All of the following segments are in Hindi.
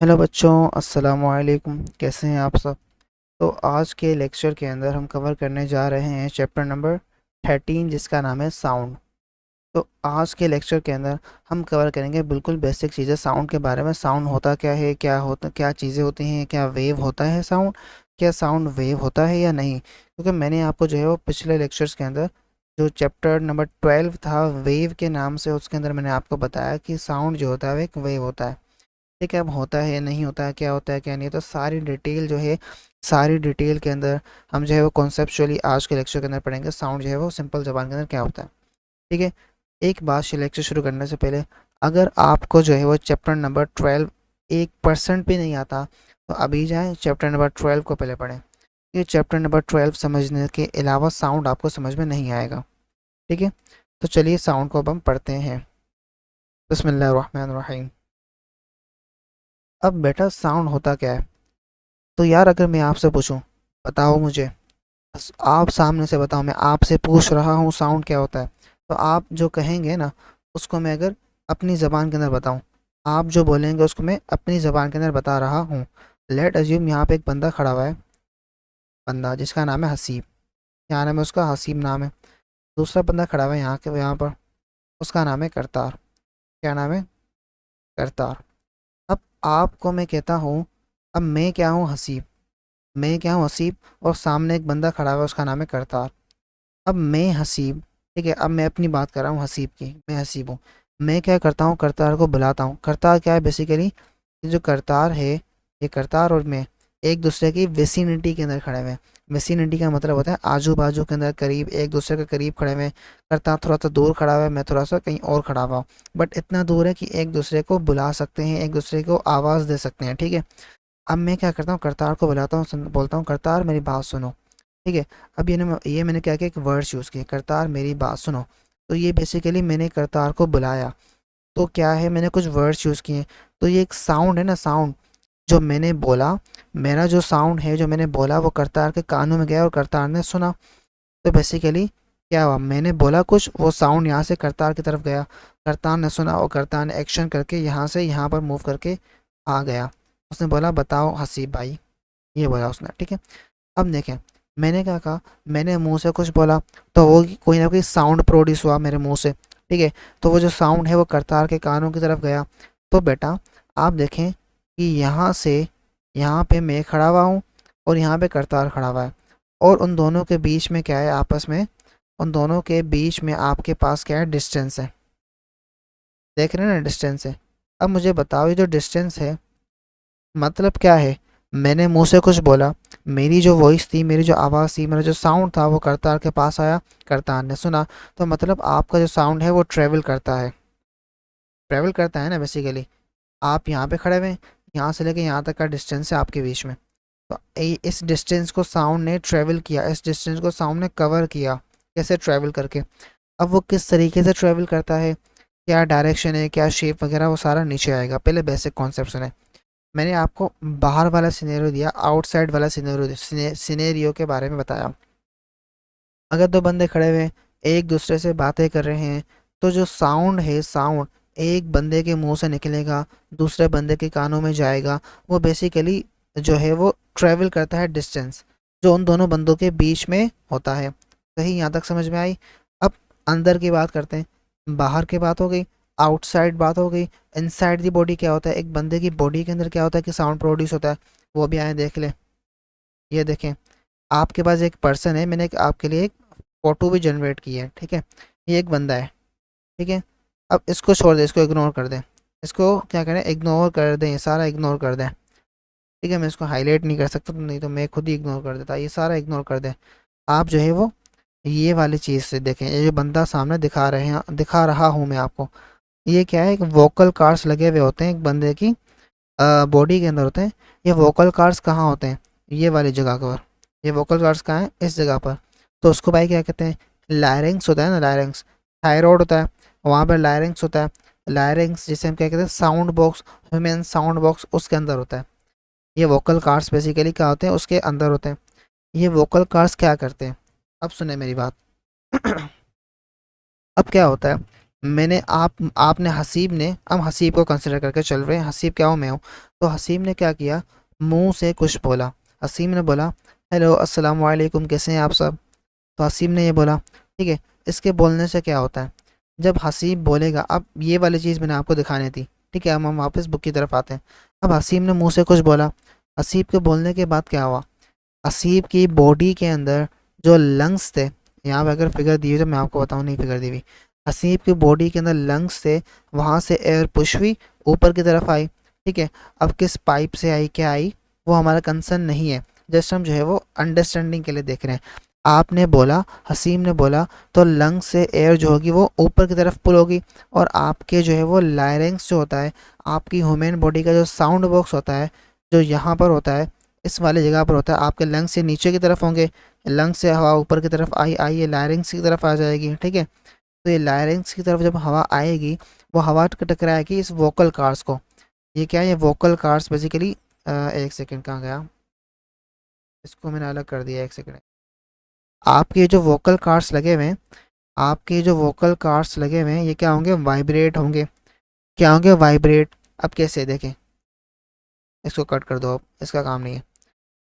हेलो बच्चों, अस्सलाम वालेकुम। कैसे हैं आप सब? तो आज के लेक्चर के अंदर हम कवर करने जा रहे हैं चैप्टर नंबर 13, जिसका नाम है साउंड। तो आज के लेक्चर के अंदर हम कवर करेंगे बिल्कुल बेसिक चीज़ें साउंड के बारे में। साउंड होता क्या है, क्या चीज़ें होती हैं, क्या वेव होता है साउंड, क्या साउंड वेव होता है या नहीं। क्योंकि मैंने आपको जो है वो पिछले लेक्चर्स के अंदर जो चैप्टर नंबर 12 था वेव के नाम से, उसके अंदर मैंने आपको बताया कि साउंड जो होता है वो एक वेव होता है। ठीक है, अब होता है नहीं होता है, क्या होता है क्या नहीं, तो सारी डिटेल जो है, सारी डिटेल के अंदर हम जो है वो कॉन्सेप्चुअली आज के लेक्चर के अंदर पढ़ेंगे। साउंड जो है वो सिंपल जबान के अंदर क्या होता है। ठीक है, एक बात लेक्चर शुरू करने से पहले, अगर आपको जो है वो चैप्टर नंबर 12 1% भी नहीं आता तो अभी जाएं चैप्टर नंबर 12 को पहले पढ़ें। ये चैप्टर नंबर 12 समझने के अलावा साउंड आपको समझ में नहीं आएगा। ठीक है, तो चलिए साउंड को अब हम पढ़ते हैं। बिस्मिल्लाहिर्रहमानिर्रहीम। अब बेटा साउंड होता क्या है? तो यार अगर मैं आपसे पूछूं, बताओ मुझे, आप सामने से बताओ, मैं आपसे पूछ रहा हूँ साउंड क्या होता है, तो आप जो कहेंगे ना उसको मैं अगर अपनी ज़बान के अंदर बताऊँ, आप जो बोलेंगे उसको मैं अपनी ज़बान के अंदर बता रहा हूँ। लेट अज्यूम यहाँ पे एक बंदा खड़ा हुआ है, बंदा जिसका नाम है हसीब। क्या नाम है उसका? हसीब नाम है। दूसरा बंदा खड़ा हुआ है यहाँ पर, उसका नाम है करतार। क्या नाम है? करतार। अब आपको मैं कहता हूँ, अब मैं क्या हूँ? हसीब। मैं क्या हूँ? हसीब। और सामने एक बंदा खड़ा हुआ है, उसका नाम है करतार। अब मैं हसीब, ठीक है, अब मैं अपनी बात कर रहा हूँ हसीब की, मैं हसीब हूँ। मैं क्या करता हूँ? करतार को बुलाता हूँ। करतार क्या है बेसिकली? जो करतार है, ये करतार और मैं एक दूसरे की वेसिनिटी के अंदर खड़े हुए हैं। वेसिनिटी का मतलब होता है आजू बाजू के अंदर, करीब, एक दूसरे के करीब खड़े हुए हैं। करतार थोड़ा सा दूर खड़ा हुआ है, मैं थोड़ा सा कहीं और खड़ा हुआ हूँ, बट इतना दूर है कि एक दूसरे को बुला सकते हैं, एक दूसरे को आवाज़ दे सकते हैं। ठीक है, अब मैं क्या करता हूँ? करतार को बुलाता हूँ, बोलता हूँ करतार मेरी बात सुनो। ठीक है, अब ये मैंने क्या किया, एक वर्ड्स यूज़ किए, करतार मेरी बात सुनो। तो ये बेसिकली मैंने करतार को बुलाया। तो क्या है, मैंने कुछ वर्ड्स यूज़ किए। तो ये एक साउंड है ना, साउंड जो मैंने बोला, मेरा जो साउंड है जो मैंने बोला वो करतार के कानों में गया और करतार ने सुना। तो बेसिकली क्या हुआ, मैंने बोला कुछ, वो साउंड यहाँ से करतार की तरफ गया, करतार ने सुना और करतार ने एक्शन करके यहाँ से यहाँ पर मूव करके आ गया। उसने बोला बताओ हसीब भाई, ये बोला उसने। ठीक है, अब देखें, मैंने क्या कहा, मैंने मुंह से कुछ बोला, तो वो कोई ना कोई साउंड प्रोड्यूस हुआ मेरे मुंह से। ठीक है, तो वो जो साउंड है वो करतार के कानों की तरफ गया। तो बेटा आप देखें कि यहाँ से यहाँ पे मैं खड़ा हुआ हूँ और यहाँ पे करतार खड़ा हुआ है, और उन दोनों के बीच में क्या है आपस में, उन दोनों के बीच में आपके पास क्या है? डिस्टेंस है। देख रहे हैं ना, डिस्टेंस है। अब मुझे बताओ ये जो डिस्टेंस है मतलब क्या है? मैंने मुंह से कुछ बोला, मेरी जो वॉइस थी, मेरी जो आवाज़ थी, मेरा जो साउंड था वो करतार के पास आया, करतार ने सुना। तो मतलब आपका जो साउंड है वो ट्रेवल करता है, ट्रेवल करता है ना बेसिकली। आप यहाँ पे खड़े हुए हैं, यहाँ से लेके यहाँ तक का डिस्टेंस है आपके बीच में। तो इस डिस्टेंस को साउंड ने ट्रेवल किया, इस डिस्टेंस को साउंड ने कवर किया। कैसे ट्रेवल करके? अब वो किस तरीके से ट्रेवल करता है, क्या डायरेक्शन है, क्या शेप वगैरह, वो सारा नीचे आएगा। पहले बेसिक कॉन्सेप्ट सुने। मैंने आपको बाहर वाला सिनेरियो दिया, आउटसाइड वाला सिनेरियो के बारे में बताया। अगर दो बंदे खड़े हुए एक दूसरे से बातें कर रहे हैं, तो जो साउंड है, साउंड एक बंदे के मुंह से निकलेगा, दूसरे बंदे के कानों में जाएगा। वो बेसिकली जो है वो ट्रेवल करता है डिस्टेंस जो उन दोनों बंदों के बीच में होता है। सही, यहाँ तक समझ में आई? अब अंदर की बात करते हैं। बाहर की बात हो गई, आउटसाइड बात हो गई। इनसाइड दी बॉडी क्या होता है? एक बंदे की बॉडी के अंदर क्या होता है कि साउंड प्रोड्यूस होता है। वो भी आए देख ले। ये देखें, आपके पास एक पर्सन है, मैंने आपके लिए एक फ़ोटो भी जनरेट की है। ठीक है, ये एक बंदा है। ठीक है, अब इसको छोड़ दे, इसको इग्नोर कर दें। इसको क्या करें? इग्नोर कर दें, ये सारा इग्नोर कर दें। ठीक है, मैं इसको हाईलाइट नहीं कर सकता, तो नहीं तो मैं खुद ही इग्नोर कर देता। ये सारा इग्नोर कर दें। आप जो है वो ये वाली चीज़ से देखें, ये जो बंदा सामने दिखा रहे हैं, दिखा रहा हूँ मैं आपको, ये क्या है? एक वोकल कार्ड्स लगे हुए होते हैं एक बंदे की बॉडी के अंदर होते हैं। ये वोकल कार्ड्स कहाँ होते हैं? ये वाली जगह पर। ये वोकल कार्ड्स कहाँ हैं? इस जगह पर। तो उसको भाई क्या कहते हैं? लायरिंग्स होता है ना, लायरिंग्स। थायरॉयड होता है, वहाँ पर लायरिंग्स होता है। लायरिंग्स जिसे हम क्या कहते हैं? Sound box, human sound box, उसके अंदर होता है। ये वोकल कार्ड्स बेसिकली क्या होते हैं? उसके अंदर होते हैं। ये वोकल कार्ड्स क्या करते हैं? अब सुने मेरी बात। अब क्या होता है, मैंने आपने हसीब ने, अब हसीब को कंसिडर करके चल रहे हैं, हसीब क्या हूँ? मैं हूँ। तो हसीब ने क्या किया, मुंह से कुछ बोला। हसीब ने बोला हेलो अस्सलाम वालेकुम, कैसे हैं आप सब। तो हसीब ने ये बोला, ठीक है। इसके बोलने से क्या होता है, जब हसीब बोलेगा, अब ये वाली चीज़ मैंने आपको दिखानी थी, ठीक है। अब हम वापस बुक की तरफ आते हैं। अब हसीब ने मुंह से कुछ बोला, हसीब के बोलने के बाद क्या हुआ, हसीब की बॉडी के अंदर जो लंग्स थे, यहाँ पे अगर फिगर दी हुई तो मैं आपको बताऊँ, नहीं फिगर दी हुई, हसीब की बॉडी के अंदर लंग्स थे, वहाँ से एयर पुश हुई, ऊपर की तरफ आई, ठीक है। अब किस पाइप से आई, क्या आई, वो हमारा कंसर्न नहीं है, जस्ट हम जो है वो अंडरस्टैंडिंग के लिए देख रहे हैं। आपने बोला, हसीब ने बोला, तो लंग्स से एयर जो होगी वो ऊपर की तरफ पुल होगी, और आपके जो है वो लायरेंक्स जो होता है, आपकी ह्यूमन बॉडी का जो साउंड बॉक्स होता है, जो यहाँ पर होता है, इस वाली जगह पर होता है, आपके लंग्स से नीचे की तरफ होंगे, लंग्स से हवा ऊपर की तरफ आई आई ये लायरेंक्स की तरफ आ जाएगी, ठीक है। तो ये लायरेंक्स की तरफ जब हवा आएगी, वो हवा टकराएगी इस वोकल कार्ड्स को। ये क्या है, ये वोकल कार्ड्स बेसिकली, एक सेकेंड, कहाँ गया, इसको मैंने अलग कर दिया, एक सेकेंड। आपके जो वोकल कार्ड्स लगे हुए हैं, आपके जो वोकल कार्ड्स लगे हुए हैं, ये क्या होंगे, वाइब्रेट होंगे। क्या होंगे, वाइब्रेट। अब कैसे देखें, इसको कट कर दो, अब इसका काम नहीं है।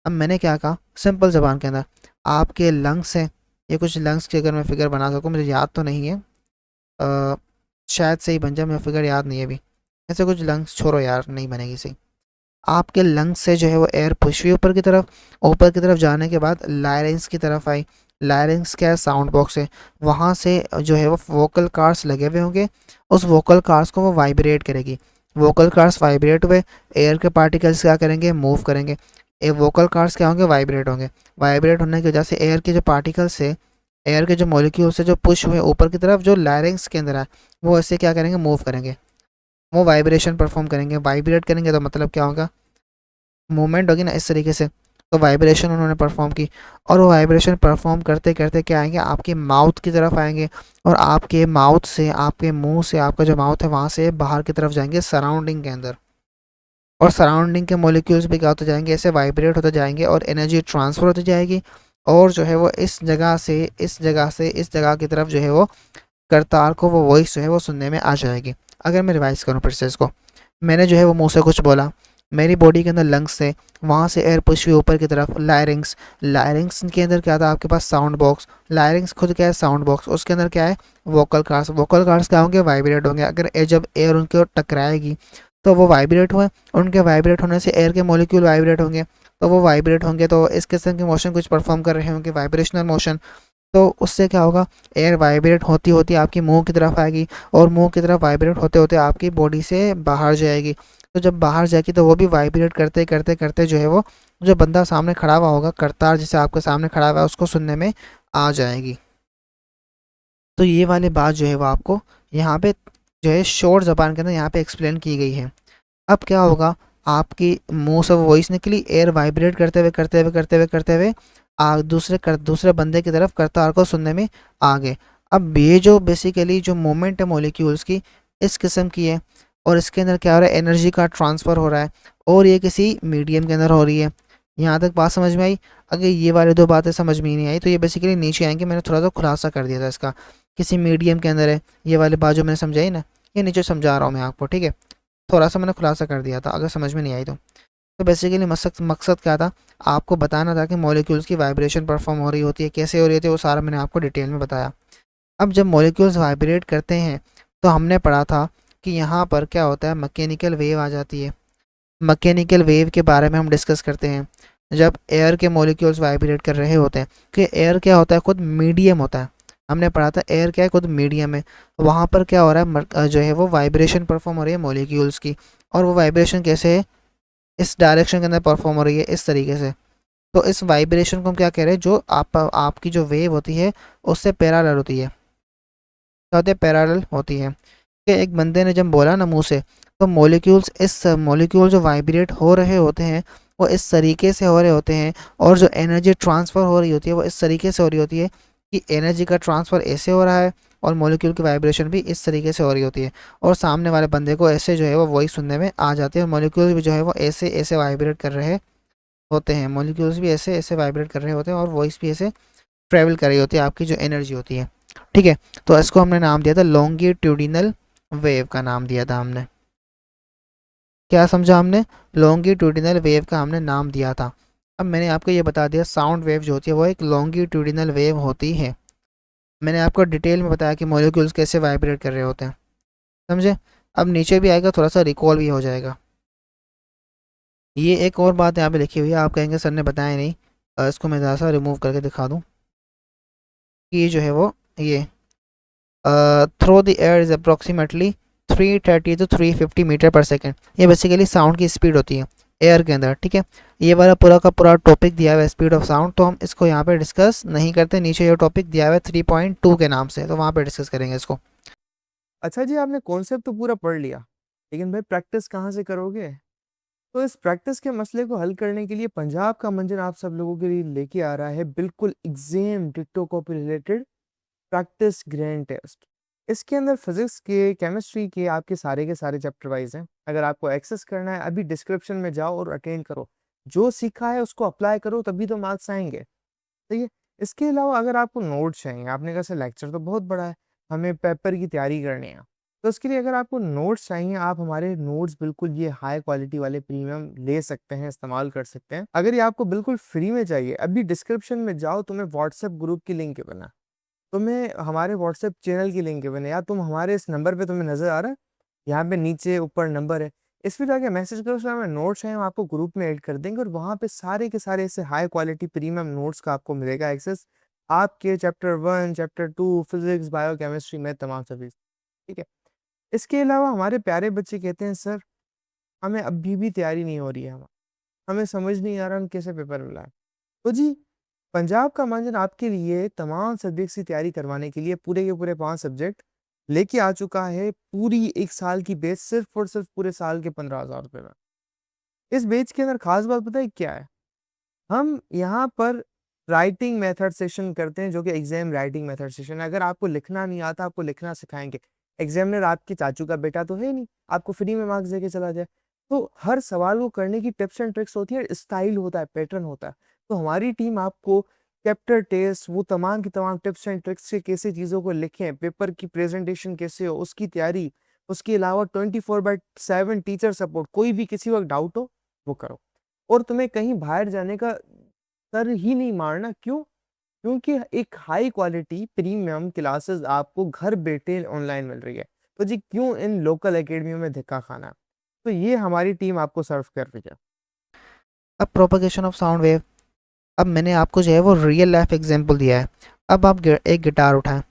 अब मैंने क्या कहा, सिंपल ज़बान के अंदर, आपके लंग्स हैं, ये कुछ लंग्स की अगर मैं फिगर बना सकूँ, मुझे याद तो नहीं है, अ, शायद सही बन जाए, मुझे फिगर याद नहीं है अभी। ऐसे कुछ लंग्स छोड़ो यार, नहीं बनेगी सही। आपके लंग्स से जो है वो एयर पुश हुई ऊपर की तरफ, ऊपर की तरफ जाने के बाद लायरेंस की तरफ आई। लायरेंस क्या है, साउंड बॉक्स है, वहाँ से जो है वो वोकल कार्ड्स लगे हुए होंगे, उस वोकल कार्ड्स को वो वाइब्रेट करेगी। वोकल कार्ड्स वाइब्रेट हुए, एयर के पार्टिकल्स क्या करेंगे, मूव करेंगे। ये वोकल कार्ड्स क्या होंगे, वाइब्रेट होंगे। वाइब्रेट होने की वजह से एयर के जो पार्टिकल्स है, एयर के जो मॉलिक्यूल से जो पुश हुए ऊपर की तरफ, जो लायरेंस के अंदर है, वो ऐसे क्या करेंगे, मूव करेंगे, वो वाइब्रेशन परफॉर्म करेंगे। वाइब्रेट करेंगे तो मतलब क्या होगा, मूवमेंट होगी ना, इस तरीके से। तो वाइब्रेशन उन्होंने परफॉर्म की, और वो वाइब्रेशन परफॉर्म करते करते क्या आएंगे, आपके माउथ की तरफ आएंगे, और आपके माउथ से, आपके मुंह से, आपका जो माउथ है वहाँ से बाहर की तरफ जाएंगे सराउंडिंग के अंदर, और सराउंडिंग के मॉलिक्यूल्स भी क्या होते जाएंगे, ऐसे वाइब्रेट होते जाएंगे, और एनर्जी ट्रांसफ़र होती जाएगी, और जो है वो इस जगह से इस जगह से इस जगह की तरफ जो है वो करतार को वो वॉइस जो है वो सुनने में आ जाएगी। अगर मैं रिवाइज करूँ फिर से इसको, मैंने जो है वो मुंह से कुछ बोला, मेरी बॉडी के अंदर लंग्स से, वहाँ से एयर पुश हुई ऊपर की तरफ, लायरिंग्स, लायरिंग्स के अंदर क्या था, आपके पास साउंड बॉक्स, लायरिंग्स खुद क्या है, साउंड बॉक्स, उसके अंदर क्या है, वोकल कार्ड्स। वोकल कार्ड्स क्या होंगे, वाइब्रेट होंगे। अगर जब एयर उनके टकराएगी तो वो वाइब्रेट हुए, उनके वाइब्रेट होने से एयर के मॉलिक्यूल वाइब्रेट होंगे, तो वो वाइब्रेट होंगे, तो इस किस्म के मोशन कुछ परफॉर्म कर रहे होंगे, वाइब्रेशनल मोशन। तो उससे क्या होगा, एयर वाइब्रेट होती होती आपकी मुंह की तरफ आएगी, और मुंह की तरफ वाइब्रेट होते होते आपकी बॉडी से बाहर जाएगी। तो जब बाहर जाएगी तो वो भी वाइब्रेट करते करते करते जो है वो, जो बंदा सामने खड़ा हुआ होगा, करतार जिसे आपके सामने खड़ा हुआ है, उसको सुनने में आ जाएगी। तो ये वाली बात जो है वो आपको यहाँ पे जो है शॉर्ट ज़बान के अंदर यहाँ पे एक्सप्लेन की गई है। अब क्या होगा, आपकी मुंह से वॉइस निकली, एयर वाइब्रेट करते हुए करते हुए करते हुए करते हुए दूसरे बंदे की तरफ करतार को सुनने में आ गए। अब ये जो बेसिकली जो मूवमेंट है मॉलिक्यूल्स की, इस किस्म की है, और इसके अंदर क्या हो रहा है, एनर्जी का ट्रांसफ़र हो रहा है, और ये किसी मीडियम के अंदर हो रही है। यहाँ तक बात समझ में आई। अगर ये वाली दो बातें समझ में ही नहीं आई तो ये बेसिकली नीचे आएंगे, मैंने थोड़ा सा खुलासा कर दिया था इसका, किसी मीडियम के अंदर है, ये वाली बात जो मैंने समझाई ना, ये नीचे समझा रहा हूँ मैं आपको, ठीक है। थोड़ा सा मैंने खुलासा कर दिया था, अगर समझ में नहीं आई तो बेसिकली मकसद मकसद क्या था, आपको बताना था कि मॉलिक्यूल्स की वाइब्रेशन परफॉर्म हो रही होती है, कैसे हो रही होती है, वो सारा मैंने आपको डिटेल में बताया। अब जब मॉलिक्यूल्स वाइब्रेट करते हैं तो हमने पढ़ा था कि यहाँ पर क्या होता है, मैकेनिकल वेव आ जाती है। मैकेनिकल वेव के बारे में हम डिस्कस करते हैं जब एयर के मॉलिक्यूल्स वाइब्रेट कर रहे होते हैं, कि एयर क्या होता है, खुद मीडियम होता है। हमने पढ़ा था एयर क्या है, खुद मीडियम है। वहाँ पर क्या हो रहा है, जो है वो वाइब्रेशन परफॉर्म हो रही है मॉलिक्यूल्स की, और वो वाइब्रेशन कैसे है, इस डायरेक्शन के अंदर परफॉर्म हो रही है, इस तरीके से। तो इस वाइब्रेशन को हम क्या कह रहे हैं, जो आपकी जो वेव होती है उससे पैरेलल होती है, क्या होती है, पैरेलल होती है। कि एक बंदे ने जब बोला ना मुंह से, तो मॉलिक्यूल जो वाइब्रेट हो रहे होते हैं वो इस तरीके से हो रहे होते हैं, और जो एनर्जी ट्रांसफ़र हो रही होती है वो इस तरीके से हो रही होती है, कि एनर्जी का ट्रांसफ़र ऐसे हो रहा है, और मॉलिक्यूल की वाइब्रेशन भी इस तरीके से हो रही होती है, और सामने वाले बंदे को ऐसे जो है वो वॉइस सुनने में आ जाती है, और मॉलिक्यूल भी जो है वो ऐसे ऐसे वाइब्रेट कर रहे होते हैं, मॉलिक्यूल्स भी ऐसे ऐसे वाइब्रेट कर रहे होते हैं, और वॉइस भी ऐसे ट्रैवल कर रही होती है, आपकी जो एनर्जी होती है, ठीक है। तो इसको हमने नाम दिया था लॉन्गिट्यूडिनल वेव का नाम दिया था हमने, क्या समझा हमने, लॉन्गिट्यूडिनल वेव का हमने नाम दिया था। अब मैंने आपको ये बता दिया साउंड वेव जो होती है वो एक लॉन्गिट्यूडिनल वेव होती है। मैंने आपको डिटेल में बताया कि मॉलिक्यूल्स कैसे वाइब्रेट कर रहे होते हैं, समझे। अब नीचे भी आएगा, थोड़ा सा रिकॉल भी हो जाएगा। ये एक और बात यहाँ पे लिखी हुई है, आप कहेंगे सर ने बताया नहीं, इसको मैं ज़रा सा रिमूव करके दिखा दूँ कि ये जो है वो ये through the air is approximately 330 to 350 metre per second. ये बेसिकली साउंड की स्पीड होती है एयर के अंदर, ठीक है। ये वाला पूरा का पूरा टॉपिक दिया हुआ है स्पीड ऑफ साउंड, तो हम इसको यहाँ पे डिस्कस नहीं करते। नीचे ये टॉपिक दिया हुआ है 3.2 के नाम से, तो वहाँ पे डिस्कस करेंगे इसको। अच्छा जी, आपने कॉन्सेप्ट तो पूरा पढ़ लिया, लेकिन भाई प्रैक्टिस कहाँ से करोगे? तो इस प्रैक्टिस के मसले को हल करने के लिए पंजाब का मंजर आप सब लोगों के लिए लेके आ रहा है बिल्कुल एग्जाम डिक्टो copy related practice grand test. इसके अंदर फिजिक्स के, केमिस्ट्री के सारे चैप्टर वाइज हैं। अगर आपको एक्सेस करना है, अभी डिस्क्रिप्शन में जाओ और अटेंड करो। जो सीखा है उसको अप्लाई करो, तभी तो मार्क्स आएंगे। ठीक है। इसके अलावा अगर आपको नोट्स चाहिए, आपने कहा सर लेक्चर तो बहुत बड़ा है, हमें पेपर की तैयारी करनी है, तो उसके लिए अगर आपको नोट्स चाहिए, आप हमारे नोट्स बिल्कुल ये हाई क्वालिटी वाले प्रीमियम ले सकते हैं, इस्तेमाल कर सकते हैं। अगर ये आपको बिल्कुल फ्री में चाहिए, अभी डिस्क्रिप्शन में जाओ, तुम्हें व्हाट्सएप ग्रुप की लिंक बना, तुम्हें हमारे व्हाट्सएप चैनल की लिंक बने, या तुम हमारे इस नंबर पे तुम्हें नजर आ रहा है, यहाँ पे नीचे ऊपर नंबर है, इस पे जाके मैसेज करो, उसमें हमें नोट्स हैं, हम आपको ग्रुप में ऐड कर देंगे, और वहाँ पे सारे के सारे ऐसे हाई क्वालिटी प्रीमियम नोट्स का आपको मिलेगा एक्सेस, आपके chapter 1 chapter 2 physics bio chemistry में तमाम सभी। ठीक है। इसके अलावा हमारे प्यारे बच्चे कहते हैं सर हमें अभी भी तैयारी नहीं हो रही है, हमें समझ नहीं आ रहा हम कैसे पेपर मिलाएं। तो जी, पंजाब का मंजन आपके लिए तमाम सब्जेक्ट्स की तैयारी करवाने के लिए पूरे के पूरे 5 सब्जेक्ट लेके आ चुका है, पूरी एक साल की बेच, सिर्फ और सिर्फ पूरे साल के 15,000 रुपए में। इस बेच के अंदर खास बात पता है क्या है? हम यहाँ पर राइटिंग मेथड सेशन करते हैं, जो कि एग्जाम राइटिंग मेथड सेशन है। अगर आपको लिखना नहीं आता, आपको लिखना सिखाएंगे। एग्जामिनर आपके चाचू का बेटा तो है नहीं, आपको फ्री में मार्क्स देके चला जाए। तो हर सवाल को करने की टिप्स एंड ट्रिक्स होती है, स्टाइल होता है, पैटर्न होता है। तो हमारी टीम आपको चैप्टर टेस्ट, वो तमाम की तमाम टिप्स एंड ट्रिक्स से कैसे चीज़ों को लिखें, पेपर की प्रेजेंटेशन कैसे हो, उसकी तैयारी, उसके अलावा 24/7 टीचर सपोर्ट, कोई भी किसी वक्त डाउट हो वो करो। और तुम्हें कहीं बाहर जाने का सर ही नहीं मारना। क्यों? क्योंकि एक हाई क्वालिटी प्रीमियम क्लासेस आपको घर बैठे ऑनलाइन मिल रही है। तो जी क्यों इन लोकल एकेडमियों में धक्का खाना? तो ये हमारी टीम आपको सर्व कर रही है। अब प्रोपगेशन ऑफ साउंड वेव, अब मैंने आपको जो है वो रियल लाइफ एग्जांपल दिया है। अब आप एक गिटार उठाएं,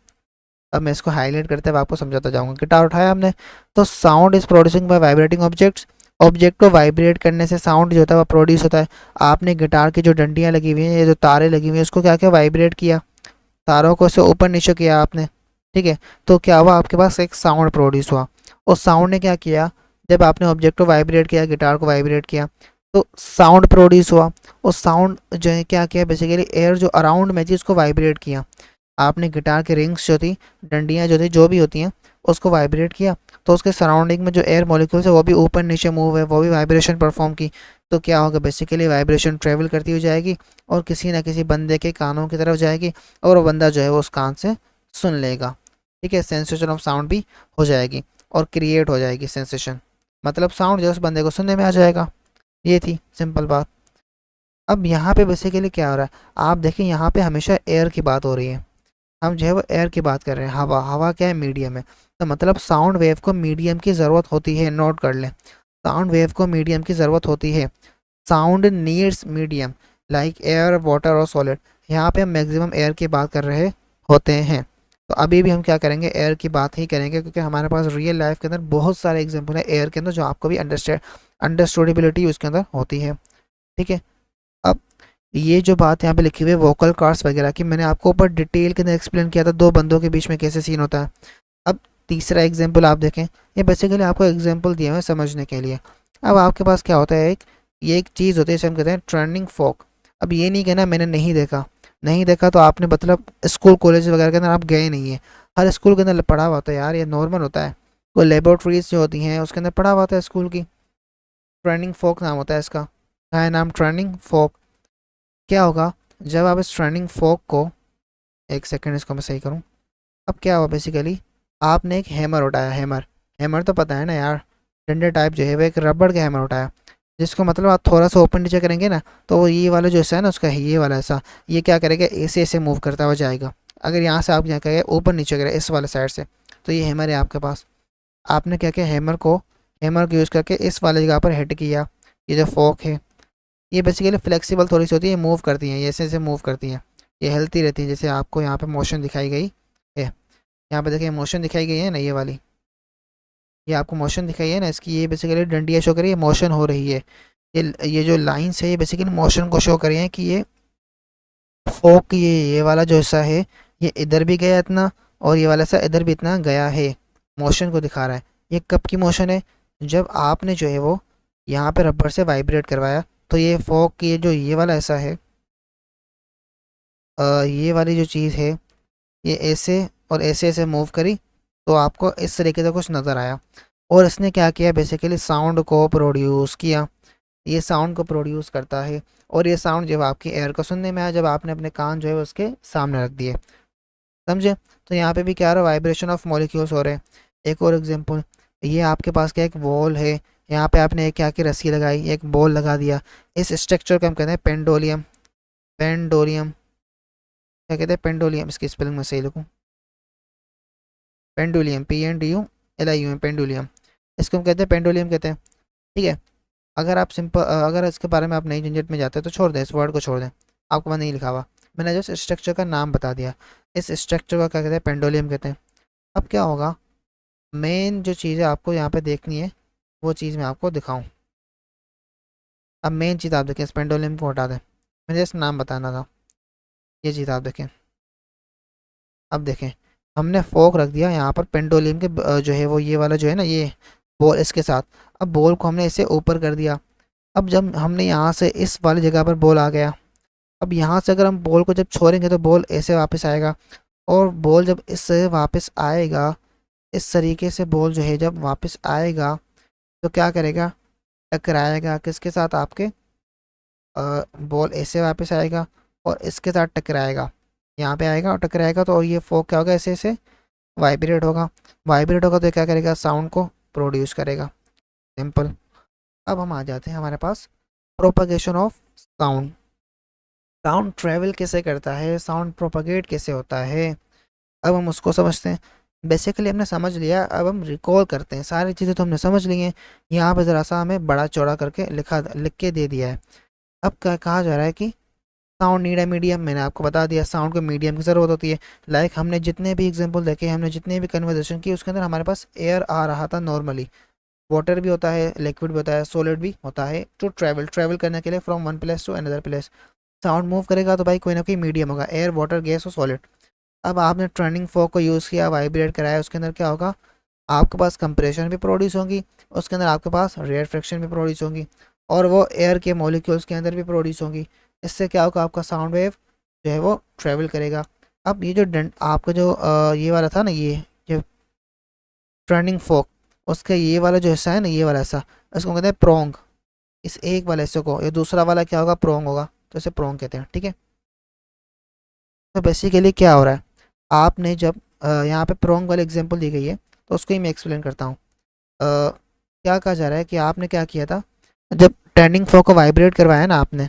अब मैं इसको हाईलाइट करते हुए आपको समझाता जाऊंगा। गिटार उठाया हमने, तो sound is producing by vibrating objects. Object को वाइब्रेट करने से साउंड जो होता है वो प्रोड्यूस होता है। आपने गिटार की जो डंडियाँ लगी हुई हैं, ये जो तारें लगी हुई हैं, उसको क्या किया, वाइब्रेट किया, तारों को से ऊपर नीचे किया आपने, ठीक है। तो क्या हुआ, आपके पास एक साउंड प्रोड्यूस हुआ। उस साउंड ने क्या किया, जब आपने ऑब्जेक्ट को वाइब्रेट किया, गिटार को वाइब्रेट किया, तो साउंड प्रोड्यूस हुआ। उस साउंड जो है क्या किया, बेसिकली एयर जो अराउंड में थी उसको वाइब्रेट किया। आपने गिटार की रिंग्स जो थी, डंडियाँ जो थी, जो भी होती हैं, उसको वाइब्रेट किया, तो उसके सराउंडिंग में जो एयर मॉलिक्यूल्स है वो भी ऊपर नीचे मूव है, वो भी वाइब्रेशन परफॉर्म की। तो क्या होगा, बेसिकली वाइब्रेशन ट्रेवल करती हुई जाएगी और किसी ना किसी बंदे के कानों की तरफ जाएगी, और वो बंदा जो है वो उस कान से सुन लेगा, ठीक है। सेंसेशन ऑफ साउंड भी हो जाएगी और क्रिएट हो जाएगी सेंसेशन, मतलब साउंड जो उस बंदे को सुनने में आ जाएगा। ये थी सिंपल बात। अब यहाँ पे बेसिकली क्या हो रहा है, आप देखिए यहाँ पे हमेशा एयर की बात हो रही है, हम जो है वो एयर की बात कर रहे हैं। हवा, हवा क्या है, मीडियम है। तो मतलब साउंड वेव को मीडियम की ज़रूरत होती है, नोट कर लें, साउंड वेव को मीडियम की ज़रूरत होती है। Sound needs medium like air, water और सॉलिड। यहाँ पे हम मैक्सिमम एयर की बात कर रहे होते हैं। तो अभी भी हम क्या करेंगे, एयर की बात ही करेंगे, क्योंकि हमारे पास रियल लाइफ के अंदर बहुत सारे एग्जाम्पल है एयर के अंदर, जो आपको भी अंडरस्टूडेबिलिटी उसके अंदर होती है, ठीक है। अब ये जो बात यहाँ पे लिखी हुई है वोकल कॉर्ड्स वगैरह की, मैंने आपको ऊपर डिटेल के अंदर एक्सप्लेन किया था, दो बंदों के बीच में कैसे सीन होता है। अब तीसरा एग्जाम्पल आप देखें, ये बेसिकली आपको एग्जाम्पल दिए हुए हैं समझने के लिए। अब आपके पास क्या होता है, ये एक चीज़ होती है जिसे हम कहते हैं ट्रेंडिंग फॉक। अब ये नहीं कहना मैंने नहीं देखा, नहीं देखा तो आपने मतलब स्कूल कॉलेज वगैरह के अंदर आप गए नहीं है। हर स्कूल के अंदर पढ़ा हुआ होता है यार, ये नॉर्मल होता है। कोई लेबोरेटरीज जो होती हैं उसके अंदर पढ़ा हुआ होता है स्कूल की। ट्रेंडिंग फॉक नाम होता है इसका, है नाम ट्रेंडिंग फॉक। क्या होगा, जब आप इस ट्रेंडिंग फॉक को, एक सेकंड इसको मैं सही करूं। अब क्या हुआ, बेसिकली आपने एक हैमर उठाया, हैमर, हैमर तो पता है ना यार, डंडे टाइप जो है वो एक रबड़ का हैमर होता है, जिसको मतलब आप थोड़ा सा ओपन नीचे करेंगे ना तो वो ये वाला जो हिस्सा है ना उसका, ये वाला हिस्सा ये क्या करेगा, ऐसे ऐसे मूव करता हुआ जाएगा। अगर यहाँ से आप क्या करेंगे ऊपर नीचे करें इस वाले साइड से, तो ये हैमर है आपके पास। आपने क्या किया, हैमर को यूज़ करके इस वाले जगह पर हिट किया। ये जो फोक है ये बेसिकली फ्लेक्सिबल थोड़ी सी होती है, मूव करती हैं, ये ऐसे ऐसे मूव करती हैं, ये हिलती रहती हैं। जैसे आपको यहाँ पे मोशन दिखाई गई है, यहाँ पे देखिए मोशन दिखाई गई है ना, ये वाली, ये आपको मोशन दिखाई है ना इसकी, ये बेसिकली डंडियाँ शो कर रही है, मोशन हो रही है। ये जो लाइंस है ये बेसिकली मोशन को शो कर रही हैं कि ये फोक, ये वाला जो हिस्सा है ये इधर भी गया इतना, और ये वाला हिस्सा इधर भी इतना गया है, मोशन को दिखा रहा है। ये कब की मोशन है, जब आपने जो है वो यहाँ पे रबर से वाइब्रेट करवाया, तो ये फोक ये जो ये वाला हिस्सा है, ये वाली जो चीज़ है ये ऐसे और ऐसे ऐसे मूव करी, तो आपको इस तरीके से कुछ नज़र आया। और इसने क्या किया, बेसिकली साउंड को प्रोड्यूस किया। ये साउंड को प्रोड्यूस करता है, और ये साउंड जब आपकी एयर को सुनने में आया, जब आपने अपने कान जो है उसके सामने रख दिए, समझे। तो यहाँ पे भी क्या हो रहा है, वाइब्रेशन ऑफ मॉलिक्यूल्स हो रहे हैं। एक और एग्जांपल, ये आपके पास क्या एक वॉल है, यहाँ पे आपने एक क्या की रस्सी लगाई, एक बॉल लगा दिया। इस स्ट्रक्चर को हम कहते हैं पेंडोलियम। पेंडोलियम क्या कहते हैं, पेंडोलियम, इसकी स्पेलिंग मैं सही लिखूँ, पेंडुलियम, PNDULIUM, पेंडुलियम, इसको हम कहते हैं पेंडुलियम कहते हैं। ठीक है, अगर आप सिंपल अगर इसके बारे में आप नई झंझट में जाते हैं तो छोड़ दें, इस वर्ड को छोड़ दें, आपको वहाँ नहीं लिखा हुआ, मैंने जस्ट स्ट्रक्चर का नाम बता दिया। इस स्ट्रक्चर को क्या कहते हैं, पेंडुलियम कहते हैं। अब क्या होगा, मेन जो चीज़ है आपको यहाँ पे देखनी है, वो चीज़ मैं आपको दिखाऊँ। अब मेन चीज़ आप देखें, इस पेंडुलियम को हटा दें, मुझे इस नाम बताना था, ये चीज़ आप देखें। अब देखें, हमने फोक रख दिया यहाँ पर पेंडुलियम के जो है वो ये वाला जो है ना, ये बॉल इसके साथ। अब बॉल को हमने इसे ऊपर कर दिया। अब जब हमने यहाँ से इस वाली जगह पर बॉल आ गया, अब यहाँ से अगर हम बॉल को जब छोड़ेंगे तो बॉल ऐसे वापस आएगा, और बॉल जब इससे वापस आएगा, इस तरीके से बॉल जो है जब वापस आएगा तो क्या करेगा, टकराएगा किसके साथ, आपके बॉल ऐसे वापस आएगा और इसके साथ टकराएगा, यहाँ पे आएगा और टकराएगा, तो और ये फोक क्या होगा, ऐसे ऐसे वाइब्रेट होगा। वाइब्रेट होगा तो क्या करेगा, साउंड को प्रोड्यूस करेगा, सिंपल। अब हम आ जाते हैं हमारे पास propagation of sound. Sound travel कैसे करता है, साउंड प्रोपगेट कैसे होता है, अब हम उसको समझते हैं। बेसिकली हमने समझ लिया, अब हम रिकॉल करते हैं। सारी चीज़ें तो हमने समझ ली हैं, यहाँ पे ज़रा सा हमें बड़ा चौड़ा करके लिख के दे दिया है। अब क्या कहा जा रहा है कि साउंड नीड है मीडियम, मैंने आपको बता दिया साउंड को मीडियम की ज़रूरत होती है। लाइक हमने जितने भी एग्जांपल देखे, हमने जितने भी कन्वर्सेशन की, उसके अंदर हमारे पास एयर आ रहा था नॉर्मली। वाटर भी होता है, लिक्विड भी होता है, सॉलिड भी होता है, टू ट्रैवल करने के लिए from one place to another place. Sound move करेगा तो भाई कोई ना कोई मीडियम होगा, एयर, वाटर, गैस और सॉलिड। अब आपने ट्रेंडिंग फॉग को यूज़ किया, वाइब्रेट कराया, उसके अंदर क्या होगा, आपके पास कंप्रेशन भी प्रोड्यूस होगी, उसके अंदर आपके पास रेयर फ्रिक्शन भी प्रोड्यूस होगी, और वो एयर के मॉलिक्यूल्स के अंदर भी प्रोड्यूस होंगी। इससे क्या होगा, आपका साउंड वेव जो है वो ट्रेवल करेगा। अब ये जो आपका जो ये वाला था ना, ये ट्रेंडिंग फॉग, उसका ये वाला जो हिस्सा है ना, ये वाला हिस्सा, इसको कहते हैं प्रोंग। इस एक वाले हिस्से को, ये दूसरा वाला क्या होगा, प्रोंग होगा, तो इसे प्रोंग कहते हैं। ठीक है, तो बेसिकली क्या हो रहा है, आपने जब यहाँ पे प्रोंग वाले एग्जांपल दी गई है, तो उसको ही मैं एक्सप्लेन करता हूँ। क्या कहा जा रहा है कि आपने क्या किया था, जब ट्रेंडिंग फोक को वाइब्रेट करवाया ना आपने,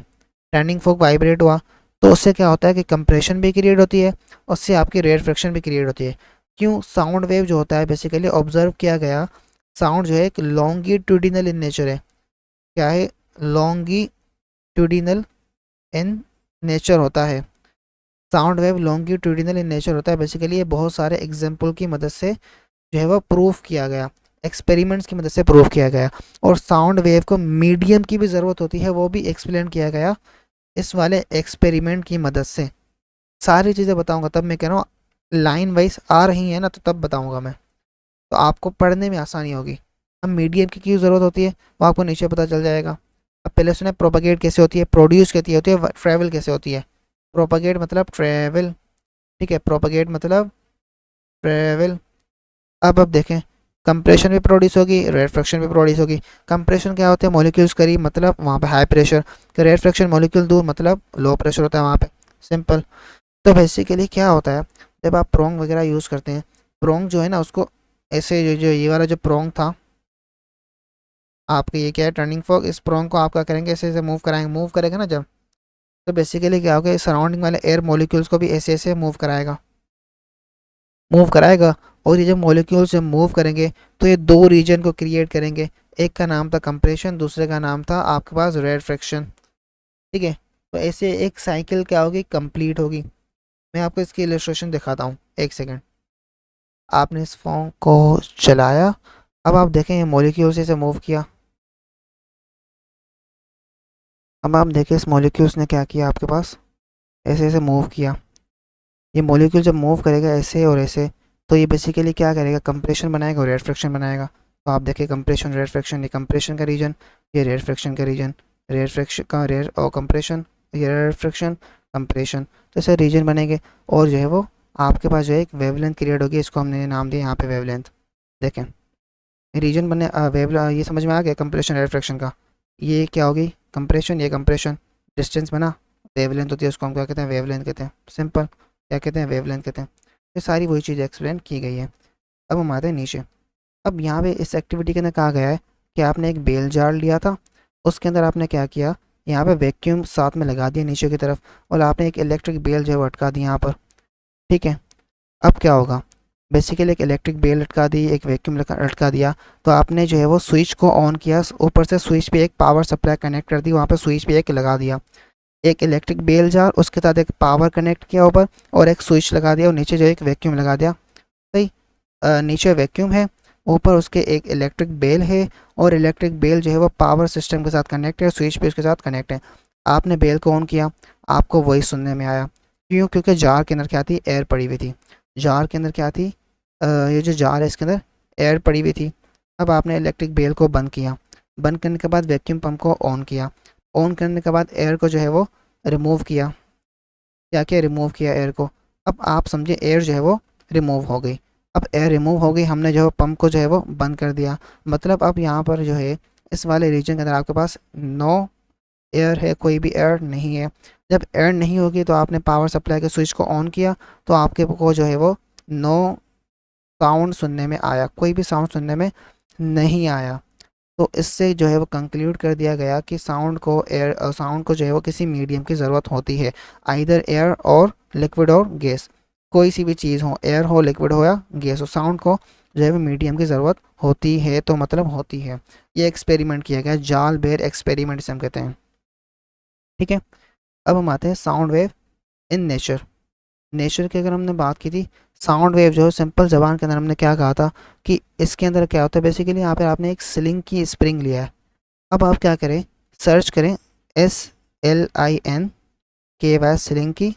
ट्रेंडिंग फोक वाइब्रेट हुआ, तो उससे क्या होता है कि कंप्रेशन भी क्रिएट होती है, उससे आपकी रेयर फ्रिक्शन भी क्रिएट होती है। क्यों, साउंड वेव जो होता है बेसिकली ऑब्जर्व किया गया, साउंड जो है एक लॉन्गिट्यूडिनल इन नेचर है। क्या है, लॉन्गिट्यूडिनल इन नेचर होता है। Sound wave longitudinal in nature होता है। बेसिकली ये बहुत सारे एग्जाम्पल की मदद से जो है वो प्रूफ किया गया, एक्सपेरिमेंट्स की मदद से प्रूफ किया गया। और साउंड वेव को मीडियम की भी ज़रूरत होती है, वो भी एक्सप्लेन किया गया इस वाले एक्सपेरिमेंट की मदद से। सारी चीज़ें बताऊंगा, तब मैं कह रहा हूँ लाइन वाइज आ रही है ना, तो तब बताऊंगा मैं, तो आपको पढ़ने में आसानी होगी। अब मीडियम की क्यों ज़रूरत होती है वो आपको नीचे पता चल जाएगा। अब पहले सुने प्रोपगेट कैसे होती है, प्रोड्यूस कैसे होती है, ट्रैवल कैसे होती है। प्रोपगेट मतलब ट्रैवल, ठीक है, प्रोपगेट मतलब ट्रैवल। अब देखें, कंप्रेशन भी प्रोड्यूस होगी, रेयर फ्रैक्शन भी प्रोड्यूस होगी। कंप्रेशन क्या होता है, मॉलिक्यूल्स करीब मतलब वहाँ पे high pressure, rarefaction molecule दूर मतलब लो प्रेशर होता है वहाँ पे, सिंपल। तो बेसिकली क्या होता है, जब आप प्रोंग वगैरह यूज़ करते हैं, प्रोंग जो है ना उसको ऐसे जो ये वाला जो प्रोंग था, आपके ये क्या है टर्निंग फोर्क, इस प्रोंग को आपका करेंगे ऐसे मूव कराएंगे, मूव करेगा ना जब, तो बेसिकली क्या होगा, सराउंडिंग वाले एयर मॉलिक्यूल्स को भी ऐसे मूव कराएगा, मूव कराएगा। और ये जब मॉलिक्यूल्स जब मूव करेंगे तो ये दो रीजन को क्रिएट करेंगे, एक का नाम था कंप्रेशन, दूसरे का नाम था आपके पास रेरफेक्शन। ठीक है, तो ऐसे एक साइकिल क्या होगी, कंप्लीट होगी। मैं आपको इसकी इलस्ट्रेशन दिखाता हूँ, एक सेकेंड। आपने इस फॉर्म को चलाया, अब आप देखें ये मॉलिक्यूल्स से मूव किया, अब आप देखें इस मॉलिक्यूल्स ने क्या किया आपके पास, ऐसे ऐसे मूव किया। ये मॉलिक्यूल जब मूव करेगा ऐसे और ऐसे, तो ये बेसिकली क्या करेगा, कंप्रेशन बनाएगा और रेरफेक्शन बनाएगा। तो आप देखिए कंप्रेशन रेरफेक्शन, ये कंप्रेशन का रीजन, ये रेरफेक्शन का रीजन, रेरफेक्शन का रेर और कंप्रेशन, ये रेरफेक्शन कंप्रेशन, तो ऐसे रीजन बनेंगे। और जो है वो आपके पास जो है एक वेवलेंथ क्रिएट होगी, इसको हमने नाम दिया यहाँ पे वेवलेंथ। देखें रीजन बने ये समझ में आ गया कंप्रेशन रेरफेक्शन का। ये क्या होगी, कंप्रेशन, ये कंप्रेशन, डिस्टेंस बना, वेवलेंथ होती है, उसको हम क्या कहते हैं, वेवलेंथ कहते हैं, सिंपल, क्या कहते हैं, वेवलेंथ कहते हैं। ये सारी वही चीज़ एक्सप्लेन की गई है। अब हम आते हैं नीचे। अब यहाँ पे इस एक्टिविटी के अंदर कहा गया है कि आपने एक बेल जार लिया था, उसके अंदर आपने क्या किया, यहाँ पे वैक्यूम साथ में लगा दिया नीचे की तरफ, और आपने एक इलेक्ट्रिक बेल जो है वो अटका दी यहाँ पर। ठीक है, अब क्या होगा, बेसिकली एक इलेक्ट्रिक बेल लटका दी, एक वैक्यूम लटका दिया, तो आपने जो है वो स्विच को ऑन किया, ऊपर से स्विच पे एक पावर सप्लाई कनेक्ट कर दी, वहाँ पर स्विच पे एक लगा दिया, एक इलेक्ट्रिक बेल जार, उसके साथ एक पावर कनेक्ट किया ऊपर, और एक स्विच लगा दिया, और नीचे जो एक वैक्यूम लगा दिया। सही, नीचे वैक्यूम है, ऊपर उसके एक इलेक्ट्रिक बेल है, और इलेक्ट्रिक बेल जो है वो पावर सिस्टम के साथ कनेक्ट है, स्विच पे उसके साथ कनेक्ट है। आपने बेल को ऑन किया, आपको वही सुनने में आया, क्यों, क्योंकि जार के अंदर क्या थी, एयर पड़ी हुई थी। जार के अंदर क्या थी, ये जो जार है इसके अंदर एयर पड़ी हुई थी। अब आपने इलेक्ट्रिक बेल को बंद किया, बंद करने के बाद वैक्यूम पंप को ऑन किया, ऑन करने के बाद एयर को जो है वो रिमूव किया, क्या किया, रिमूव किया एयर को। अब आप समझे एयर जो है वो रिमूव हो गई। अब एयर रिमूव हो गई, हमने जो है पंप को जो है वो बंद कर दिया, मतलब अब यहाँ पर जो है इस वाले रीजन के अंदर आपके पास नो एयर है, कोई भी एयर नहीं है। जब एयर नहीं होगी तो आपने पावर सप्लाई के स्विच को ऑन किया, तो आपके को जो है वो नो साउंड सुनने में आया, कोई भी साउंड सुनने में नहीं आया। तो इससे जो है वो कंक्लूड कर दिया गया कि साउंड को जो है वो किसी मीडियम की ज़रूरत होती है, आइदर एयर और लिक्विड और गैस, कोई सी भी चीज़ हो, एयर हो, लिक्विड हो या गैस हो, साउंड को जो है वो मीडियम की ज़रूरत होती है, तो मतलब होती है। ये एक्सपेरिमेंट किया गया, जाल बेर एक्सपेरिमेंट से हम कहते हैं। ठीक है, अब हम आते हैं sound wave in nature. Nature की अगर हमने बात की थी, साउंड वेव जो है सिंपल ज़बान के अंदर हमने क्या कहा था कि इसके अंदर क्या होता है, बेसिकली यहाँ पे आपने एक स्लिंग की स्प्रिंग लिया है। अब आप क्या करें, सर्च करें SLINK स्लिंग की,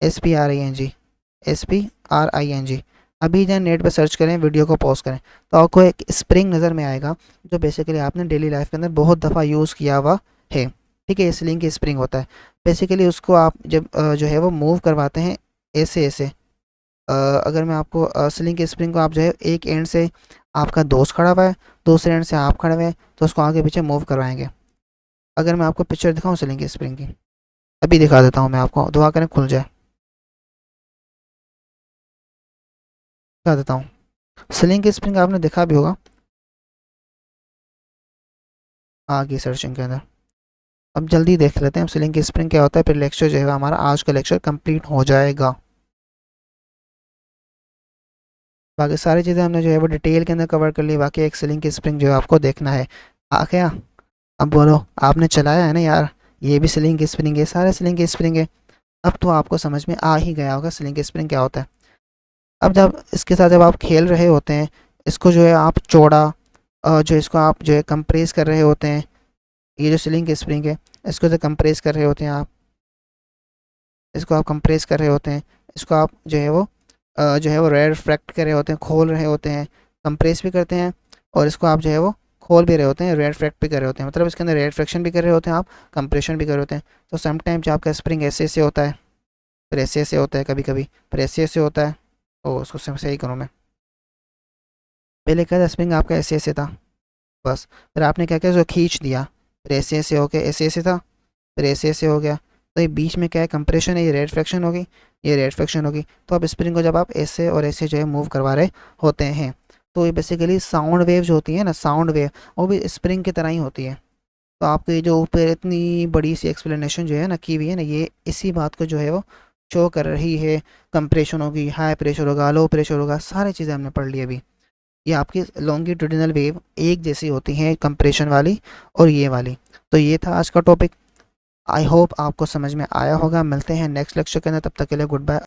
SPRING अभी जहाँ नेट पे सर्च करें, वीडियो को पॉज करें, तो आपको एक स्प्रिंग नज़र में आएगा, जो बेसिकली आपने डेली लाइफ के अंदर बहुत दफ़ा यूज़ किया हुआ है। ठीक है, स्लिंग की स्प्रिंग होता है, बेसिकली उसको आप जब जो है वो मूव करवाते हैं ऐसे ऐसे। अगर मैं आपको स्लिंग की स्प्रिंग को आप जो है एक एंड से आपका दोस्त खड़ा हुआ है, दूसरे एंड से आप खड़े हुए हैं, तो उसको आगे पीछे मूव करवाएंगे। अगर मैं आपको पिक्चर दिखाऊं स्लिंग की स्प्रिंग की, अभी दिखा देता हूं मैं आपको, दुआ करें खुल जाए, दिखा देता हूँ। स्लिंग की स्प्रिंग आपने देखा भी होगा, आ गई सर्चिंग के अंदर। अब जल्दी देख लेते हैं स्लिंग की स्प्रिंग क्या होता है, फिर लेक्चर जो है हमारा आज का लेक्चर कंप्लीट हो जाएगा। बाकी सारी चीज़ें हमने जो है वो डिटेल के अंदर कवर कर ली, बाकी एक स्लिंग की स्प्रिंग जो है आपको देखना है। आ गया, अब बोलो, आपने चलाया है ना यार, ये भी स्लिंग की स्प्रिंग है, सारे स्लिंग की स्प्रिंग है। अब तो आपको समझ में आ ही गया होगा स्लिंग की स्प्रिंग क्या होता है। अब जब इसके साथ जब आप खेल रहे होते हैं, इसको जो है आप चौड़ा जो इसको आप जो है कंप्रेस कर रहे होते हैं, ये जो स्लिंग की स्प्रिंग है, इसको जो कंप्रेस कर रहे होते हैं आप, इसको आप कंप्रेस कर रहे होते हैं, इसको आप जो है वो जो है वो रेफ्रैक्ट कर रहे होते हैं, खोल रहे होते हैं, कंप्रेस भी करते हैं, और इसको आप जो है वो खोल भी रहे होते हैं, रेफ्रैक्ट भी कर रहे होते हैं, मतलब इसके अंदर रेफ्रैक्शन भी कर रहे होते हैं आप, कंप्रेशन भी कर रहे होते हैं। तो समटाइम जो आपका स्प्रिंग ऐसे ऐसे होता है, फिर ऐसे ऐसे होता है, कभी कभी फिर ऐसे ऐसे होता है। ओ उसको सही करूँ मैं, पहले क्या था, स्प्रिंग आपका ऐसे ऐसे था, बस, फिर आपने क्या किया, उसको खींच दिया, फिर ऐसे ऐसे हो गया, ऐसे ऐसे था, फिर ऐसे ऐसे हो गया, तो ये बीच में क्या है, कंप्रेशन है, ये रेफ्रैक्शन होगी, ये रेफ्रैक्शन होगी। तो अब स्प्रिंग को जब आप ऐसे और ऐसे जो है मूव करवा रहे होते हैं, तो ये बेसिकली साउंड वेव जो होती है ना, साउंड वेव, वो भी स्प्रिंग की तरह ही होती है। तो आपको ये जो ऊपर इतनी बड़ी सी एक्सप्लेनेशन जो है ना की हुई है ना, ये इसी बात को जो है वो शो कर रही है। कंप्रेशन होगी, हाई प्रेशर होगा, लो प्रेशर होगा, सारी चीज़ें हमने पढ़ ली अभी। ये आपकी लॉन्गिट्यूडिनल वेव एक जैसी होती हैं, कंप्रेशन वाली और ये वाली। तो ये था आज का टॉपिक। आई होप आपको समझ में आया होगा। मिलते हैं नेक्स्ट लेक्चर के अंदर, तब तक के लिए गुड बाय।